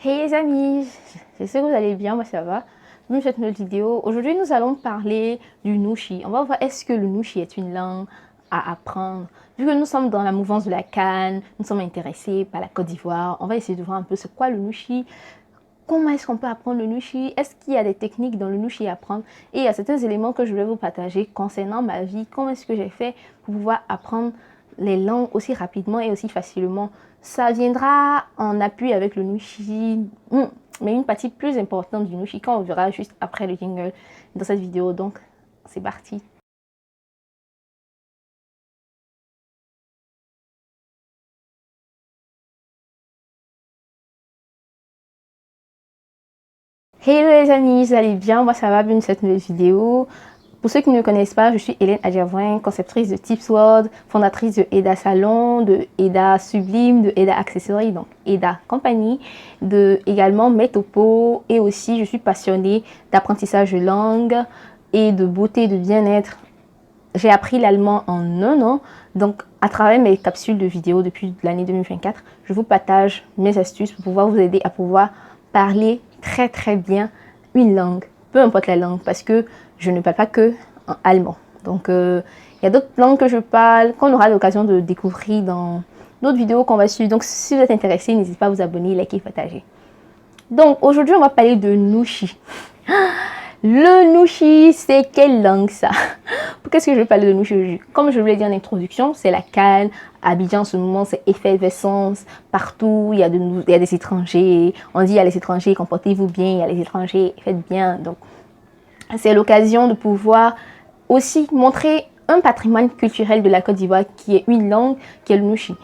Hey les amis, j'espère que vous allez bien, moi ça va. Bienvenue sur cette nouvelle vidéo. Aujourd'hui nous allons parler du Nushi. On va voir est-ce que le Nushi est une langue à apprendre. Vu que nous sommes dans la mouvance de la CAN, nous sommes intéressés par la Côte d'Ivoire, on va essayer de voir un peu c'est quoi le Nushi. Comment est-ce qu'on peut apprendre le Nushi? Est-ce qu'il y a des techniques dans le Nushi à apprendre? Et il y a certains éléments que je vais vous partager concernant ma vie. Comment est-ce que j'ai fait pour pouvoir apprendre les langues aussi rapidement et aussi facilement. Ça viendra en appui avec le Nushi, mais une partie plus importante du Nushi quand on verra juste après le jingle dans cette vidéo. Donc, c'est parti. Hello les amis, vous allez bien? Moi ça va, bienvenue dans cette nouvelle vidéo. Pour ceux qui ne me connaissent pas, je suis Hélène Adjavoin, conceptrice de Tips World, fondatrice de Eda Salon, de Eda Sublime, de Eda Accessories, donc Eda Compagnie, de également Metopo, et aussi je suis passionnée d'apprentissage de langue et de beauté, de bien-être. J'ai appris l'allemand en 1 an, donc à travers mes capsules de vidéos depuis l'année 2024, je vous partage mes astuces pour pouvoir vous aider à pouvoir parler très bien une langue, peu importe la langue, parce que je ne parle pas que en allemand. Donc il y a d'autres langues que je parle, qu'on aura l'occasion de découvrir dans d'autres vidéos qu'on va suivre. Donc si vous êtes intéressé, n'hésitez pas à vous abonner, liker, partager. Donc aujourd'hui on va parler de Nushi. Le Nushi, c'est quelle langue ça? Qu'est-ce que je vais parler de Nushi? Comme je vous l'ai dit en introduction, c'est la CAN. Abidjan en ce moment, c'est effervescence. Partout, il y a des étrangers. On dit il y a les étrangers, comportez-vous bien. Il y a les étrangers, faites bien. Donc, c'est l'occasion de pouvoir aussi montrer un patrimoine culturel de la Côte d'Ivoire qui est une langue, qui est le Nushi.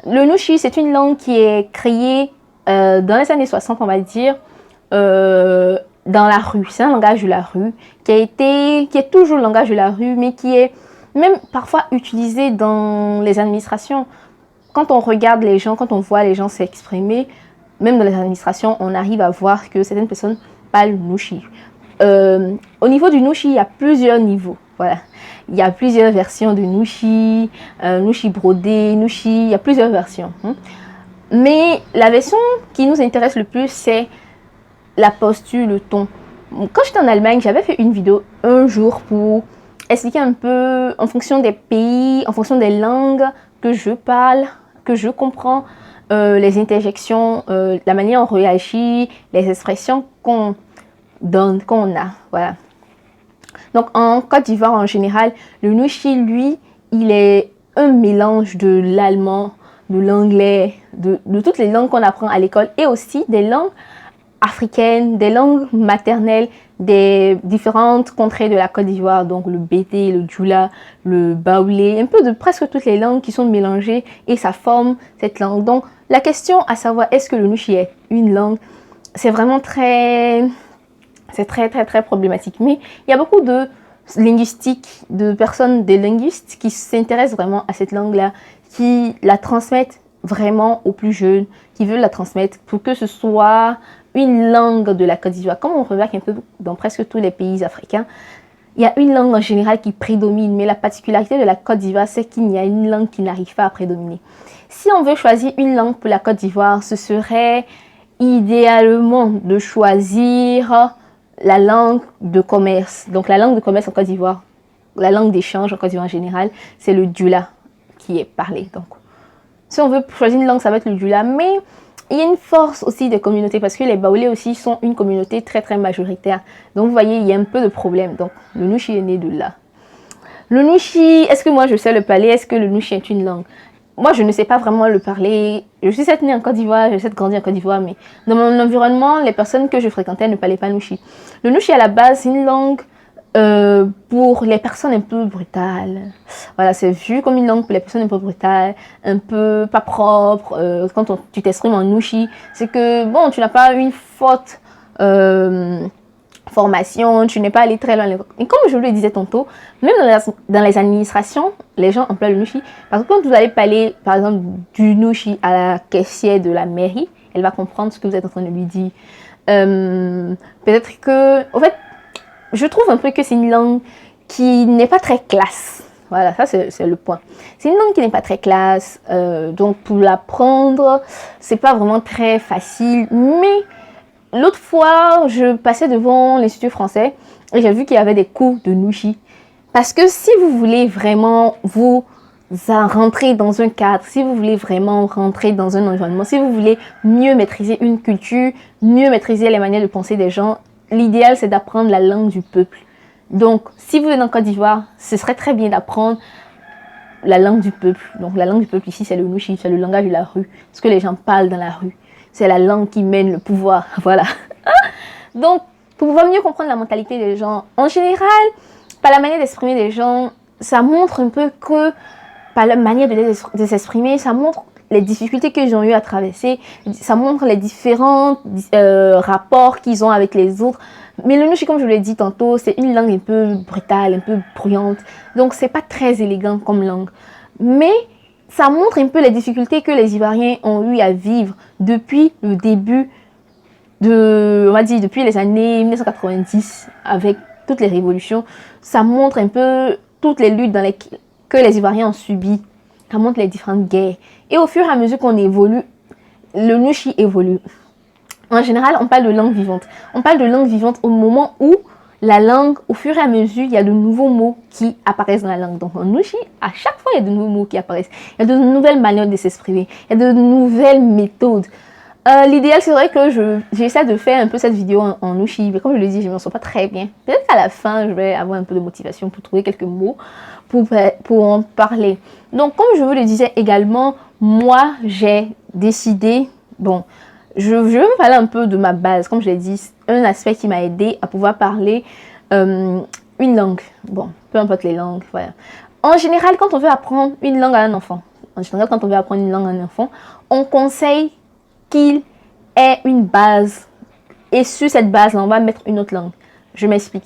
Le Nushi, c'est une langue qui est créée dans les années 60, on va dire, dans la rue. C'est un langage de la rue qui est toujours le langage de la rue, mais qui est même parfois utilisé dans les administrations. Quand on regarde les gens, quand on voit les gens s'exprimer, même dans les administrations, on arrive à voir que certaines personnes parlent Nushi. Au niveau du Nushi, il y a plusieurs niveaux. Voilà. Il y a plusieurs versions de Nushi, Nushi brodé, Nushi, il y a plusieurs versions. Mais la version qui nous intéresse le plus, c'est la posture, le ton. Quand j'étais en Allemagne, j'avais fait une vidéo un jour pour expliquer un peu en fonction des pays, en fonction des langues que je parle, que je comprends, les interjections, la manière dont on réagit, les expressions qu'on donne, qu'on a. Voilà. Donc en Côte d'Ivoire en général, le Nushi, lui, il est un mélange de l'allemand, de l'anglais, de toutes les langues qu'on apprend à l'école et aussi des langues africaines, des langues maternelles des différentes contrées de la Côte d'Ivoire, donc le Bété, le Djoula, le Baoulé, un peu de presque toutes les langues qui sont mélangées et ça forme cette langue. Donc la question à savoir est-ce que le Nushi est une langue, c'est vraiment très problématique. Mais il y a beaucoup de linguistiques, de personnes, des linguistes qui s'intéressent vraiment à cette langue-là, qui la transmettent vraiment aux plus jeunes, qui veulent la transmettre pour que ce soit une langue de la Côte d'Ivoire. Comme on remarque un peu dans presque tous les pays africains, il y a une langue en général qui prédomine, mais la particularité de la Côte d'Ivoire, c'est qu'il y a une langue qui n'arrive pas à prédominer. Si on veut choisir une langue pour la Côte d'Ivoire, ce serait idéalement de choisir la langue de commerce. Donc la langue de commerce en Côte d'Ivoire, la langue d'échange en Côte d'Ivoire en général, c'est le Djoula qui est parlé. Donc si on veut choisir une langue, ça va être le Djoula, mais il y a une force aussi des communautés parce que les Baoulés aussi sont une communauté très majoritaire. Donc vous voyez, il y a un peu de problème. Donc le Nushi est né de là. Le Nushi, est-ce que moi je sais le parler? Est-ce que le Nushi est une langue? Moi je ne sais pas vraiment le parler. Je suis certes née en Côte d'Ivoire, j'ai certes grandi en Côte d'Ivoire, mais dans mon environnement, les personnes que je fréquentais ne parlaient pas Nushi. Le Nushi à la base, c'est une langue pour les personnes un peu brutales. Voilà, c'est vu comme une langue pour les personnes un peu brutales, un peu pas propre. Quand tu t'exprimes en Nushi, c'est que bon, tu n'as pas une forte formation, tu n'es pas allé très loin. Et comme je vous le disais tantôt, même dans les administrations, les gens emploient le Nushi. Parce que quand vous allez parler, par exemple, du Nushi à la caissière de la mairie, elle va comprendre ce que vous êtes en train de lui dire. Peut-être que, en fait, je trouve un peu que c'est une langue qui n'est pas très classe. Voilà, ça c'est le point. C'est une langue qui n'est pas très classe, donc pour l'apprendre, c'est pas vraiment très facile. Mais l'autre fois, je passais devant l'Institut français et j'ai vu qu'il y avait des cours de Nushi. Parce que si vous voulez vraiment vous rentrer dans un cadre, si vous voulez vraiment rentrer dans un environnement, si vous voulez mieux maîtriser une culture, mieux maîtriser les manières de penser des gens, l'idéal c'est d'apprendre la langue du peuple. Donc, si vous êtes en Côte d'Ivoire, ce serait très bien d'apprendre la langue du peuple. Donc, la langue du peuple ici, c'est le Nushi, c'est le langage de la rue, ce que les gens parlent dans la rue. C'est la langue qui mène le pouvoir, voilà. Donc, pour pouvoir mieux comprendre la mentalité des gens, en général, par la manière d'exprimer des gens, ça montre un peu que, par la manière de s'exprimer, ça montre les difficultés qu'ils ont eu à traverser, ça montre les différents rapports qu'ils ont avec les autres. Mais le Nushi, comme je l'ai dit tantôt, c'est une langue un peu brutale, un peu bruyante. Donc, c'est pas très élégant comme langue. Mais ça montre un peu les difficultés que les Ivoiriens ont eu à vivre depuis le début on va dire, depuis les années 1990, avec toutes les révolutions. Ça montre un peu toutes les luttes que les Ivoiriens ont subies. Ça montre les différentes guerres. Et au fur et à mesure qu'on évolue, le Nushi évolue. En général, on parle de langue vivante. On parle de langue vivante au moment où la langue, au fur et à mesure, il y a de nouveaux mots qui apparaissent dans la langue. Donc en Nushi, à chaque fois, il y a de nouveaux mots qui apparaissent. Il y a de nouvelles manières de s'exprimer. Il y a de nouvelles méthodes. L'idéal, c'est vrai que j'essaie de faire un peu cette vidéo en Nushi, mais comme je le dis, je ne m'en sors pas très bien. Peut-être qu'à la fin, je vais avoir un peu de motivation pour trouver quelques mots pour en parler. Donc, comme je vous le disais également, moi, j'ai décidé, bon, je vais vous parler un peu de ma base. Comme je l'ai dit, un aspect qui m'a aidé à pouvoir parler une langue. Bon, peu importe les langues, voilà. En général, quand on veut apprendre une langue à un enfant, on conseille qu'il ait une base. Et sur cette base-là, on va mettre une autre langue. Je m'explique.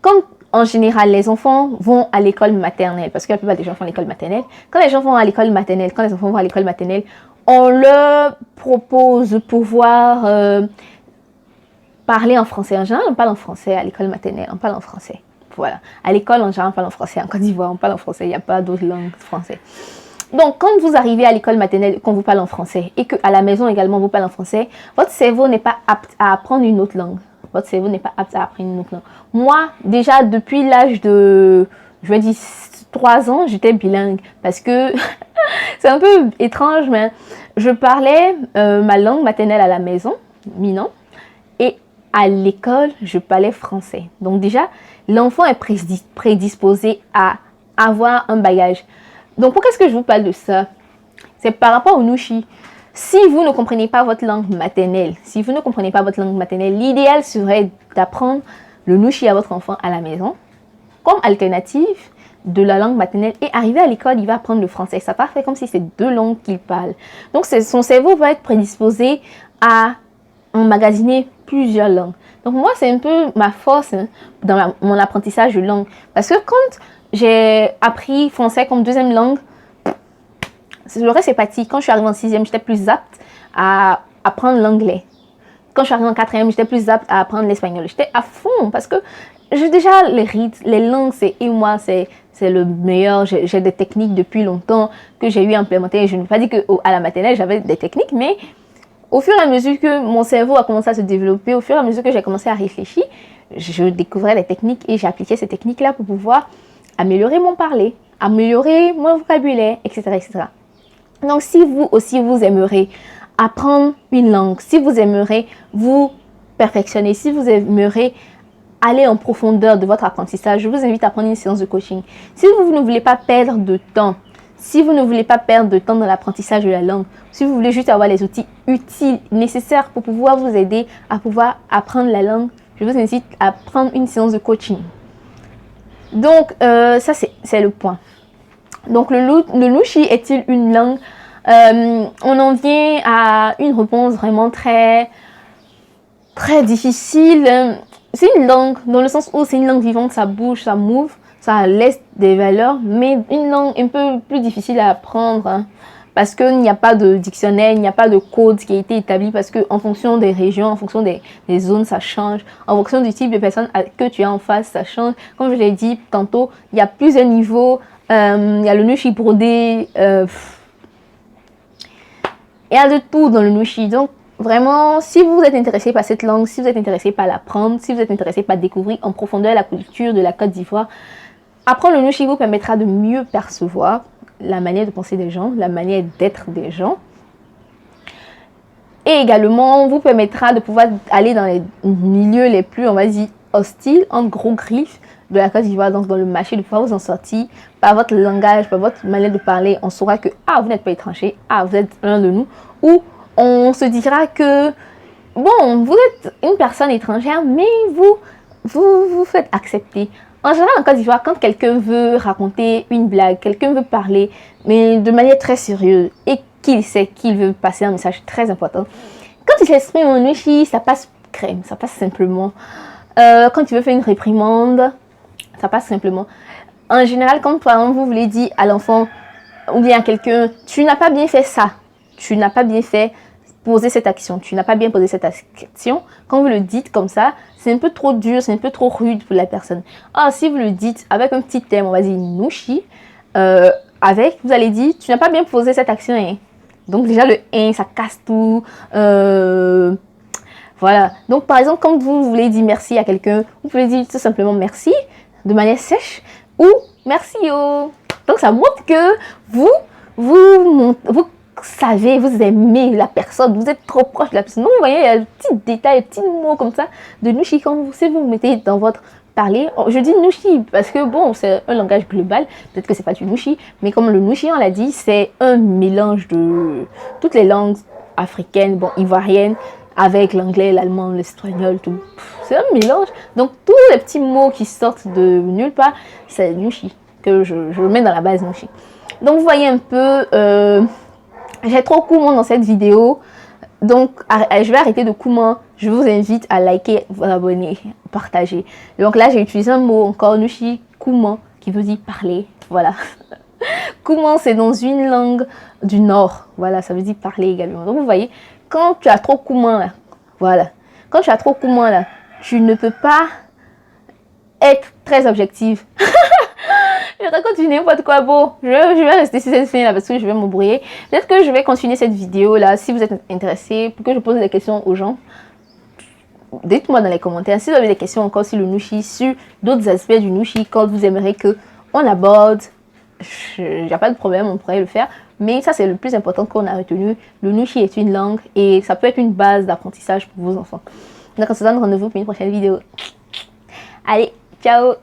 Comme en général, les enfants vont à l'école maternelle, parce que la plupart des gens font l'école maternelle. Quand les enfants vont à l'école maternelle, on leur propose de pouvoir parler en français. En général, on parle en français à l'école maternelle, on parle en français. Voilà. À l'école, en général, on parle en français. En Côte d'Ivoire, on parle en français. Il n'y a pas d'autres langues françaises. Donc, quand vous arrivez à l'école maternelle, qu'on vous parle en français, et qu'à la maison également, vous parlez en français, votre cerveau n'est pas apte à apprendre une autre langue. Votre cerveau n'est pas apte à apprendre une autre langue. Moi, déjà, depuis l'âge de, je vais dire, 3 ans, j'étais bilingue. Parce que, c'est un peu étrange, mais je parlais ma langue maternelle à la maison, Minan, et à l'école, je parlais français. Donc déjà, l'enfant est prédisposé à avoir un bagage. Donc, pourquoi est-ce que je vous parle de ça? C'est par rapport au Nushi. Si vous ne comprenez pas votre langue maternelle, l'idéal serait d'apprendre le Nushi à votre enfant à la maison, comme alternative de la langue maternelle. Et arrivé à l'école, il va apprendre le français. Ça va faire comme si c'est 2 langues qu'il parle. Donc, son cerveau va être prédisposé à emmagasiner plusieurs langues. Donc, moi, c'est un peu ma force dans mon apprentissage de langue. Parce que quand j'ai appris français comme 2e langue, le reste c'est parti. Quand je suis arrivée en 6e, j'étais plus apte à apprendre l'anglais. Quand je suis arrivée en 4e, j'étais plus apte à apprendre l'espagnol. J'étais à fond parce que j'ai déjà les rythmes, les langues, et moi, c'est le meilleur. J'ai des techniques depuis longtemps que j'ai eu à implémenter. Je ne veux pas dire qu'à la maternelle, j'avais des techniques, mais au fur et à mesure que mon cerveau a commencé à se développer, au fur et à mesure que j'ai commencé à réfléchir, je découvrais des techniques et j'appliquais ces techniques-là pour pouvoir améliorer mon parler, améliorer mon vocabulaire, etc., etc. Donc, si vous aussi, vous aimeriez apprendre une langue, si vous aimeriez vous perfectionner, si vous aimeriez aller en profondeur de votre apprentissage, je vous invite à prendre une séance de coaching. Si vous ne voulez pas perdre de temps, dans l'apprentissage de la langue, si vous voulez juste avoir les outils utiles, nécessaires pour pouvoir vous aider à pouvoir apprendre la langue, je vous invite à prendre une séance de coaching. Donc, ça, c'est le point. Donc, le Nushi est-il une langue? On en vient à une réponse vraiment très, très difficile. C'est une langue, dans le sens où c'est une langue vivante, ça bouge, ça move, ça laisse des valeurs, mais une langue un peu plus difficile à apprendre, hein, parce qu'il n'y a pas de dictionnaire, il n'y a pas de code qui a été établi, parce qu'en fonction des régions, en fonction des zones, ça change. En fonction du type de personne que tu as en face, ça change. Comme je l'ai dit tantôt, il y a plusieurs niveaux Il y a le nushi brodé. Il y a de tout dans le nushi. Donc, vraiment, si vous êtes intéressé par cette langue, si vous êtes intéressé par l'apprendre, si vous êtes intéressé par découvrir en profondeur la culture de la Côte d'Ivoire, apprendre le nushi vous permettra de mieux percevoir la manière de penser des gens, la manière d'être des gens. Et également, vous permettra de pouvoir aller dans les milieux les plus, on va dire, hostiles, en gros griffes de la Côte d'Ivoire, donc dans le marché, de pouvoir vous en sortir par votre langage, par votre manière de parler. On saura que, ah, vous n'êtes pas étranger, ah, vous êtes l'un de nous. Ou on se dira que, bon, vous êtes une personne étrangère, mais vous faites accepter. En général, en Côte d'Ivoire, quand quelqu'un veut raconter une blague, quelqu'un veut parler, mais de manière très sérieuse, et qu'il sait qu'il veut passer un message très important, quand il s'exprime en nushi, ça passe crème, ça passe simplement. Quand il veut faire une réprimande, ça passe simplement. En général, quand par exemple vous voulez dire à l'enfant ou bien à quelqu'un, tu n'as pas bien fait ça, tu n'as pas bien fait poser cette action, tu n'as pas bien posé cette action, quand vous le dites comme ça, c'est un peu trop dur, c'est un peu trop rude pour la personne. Ah, si vous le dites avec un petit thème, on va dire nushi, vous allez dire, tu n'as pas bien posé cette action, hein. Donc déjà le hein, ça casse tout. Voilà. Donc par exemple, quand vous voulez dire merci à quelqu'un, vous pouvez dire tout simplement merci de manière sèche ou merci yo. Donc ça montre que vous savez, vous aimez la personne, vous êtes trop proche de la personne. Donc vous voyez, il y a des petits détails, des petits mots comme ça de nushi quand vous mettez dans votre parler. Je dis nushi parce que bon, c'est un langage global, peut-être que c'est pas du nushi, mais comme le nushi on l'a dit, c'est un mélange de toutes les langues africaines, bon, ivoiriennes, avec l'anglais, l'allemand, l'espagnol, tout. C'est un mélange. Donc tous les petits mots qui sortent de nulle part, c'est nushi que je mets dans la base nushi. Donc vous voyez un peu, j'ai trop comment dans cette vidéo. Donc, je vais arrêter de comment. Je vous invite à liker, vous abonner, partager. Donc là, j'ai utilisé un mot encore, nushi, comment, qui veut dire parler. Voilà. Comment, c'est dans une langue du Nord. Voilà, ça veut dire parler également. Donc, vous voyez, quand tu as trop comment là, voilà. Quand tu as trop comment là, tu ne peux pas être très objectif. Je raconte n'importe quoi. Bon, je vais rester sur cette fin là parce que je vais m'embrouiller. Peut-être que je vais continuer cette vidéo là si vous êtes intéressé pour que je pose des questions aux gens. Dites-moi dans les commentaires si vous avez des questions encore sur le nushi, sur d'autres aspects du nushi, quand vous aimeriez que on aborde. Il n'y a pas de problème, on pourrait le faire. Mais ça, c'est le plus important qu'on a retenu. Le nushi est une langue et ça peut être une base d'apprentissage pour vos enfants. Donc, on se donne rendez-vous pour une prochaine vidéo. Allez, ciao!